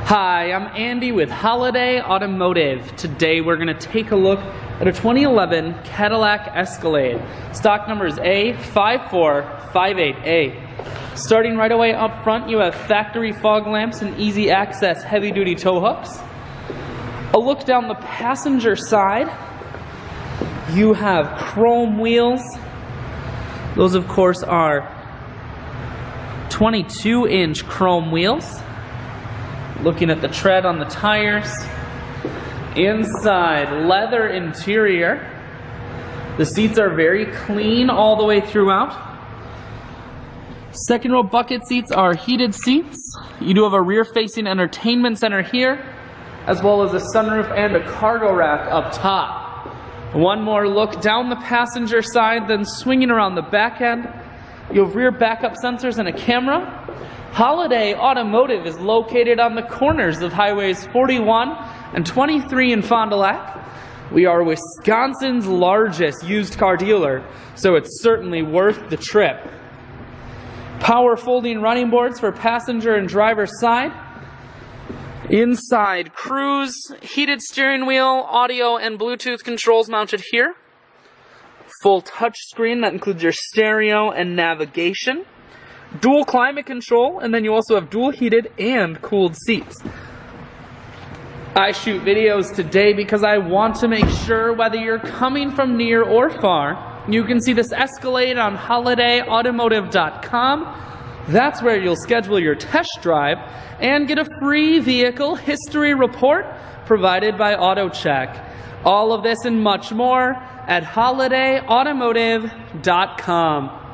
Hi, I'm Andy with Holiday Automotive. Today we're going to take a look at a 2011 Cadillac Escalade. Stock number is A5458A. Starting right away up front, you have factory fog lamps and easy access heavy-duty tow hooks. A look down the passenger side, you have chrome wheels. Those, of course, are 22-inch chrome wheels. Looking at the tread on the tires. Inside, leather interior. The seats are very clean all the way throughout. Second row bucket seats are heated seats. You do have a rear-facing entertainment center here, as well as a sunroof and a cargo rack up top. One more look down the passenger side, then swinging around the back end. You have rear backup sensors and a camera. Holiday Automotive is located on the corners of highways 41 and 23 in Fond du Lac. We are Wisconsin's largest used car dealer, so it's certainly worth the trip. Power folding running boards for passenger and driver side. Inside, cruise, heated steering wheel, audio and Bluetooth controls mounted here. Full touchscreen that includes your stereo and navigation. Dual climate control, and then you also have dual heated and cooled seats. I shoot videos today because I want to make sure whether you're coming from near or far, you can see this Escalade on holidayautomotive.com. That's where you'll schedule your test drive and get a free vehicle history report provided by AutoCheck. All of this and much more at holidayautomotive.com.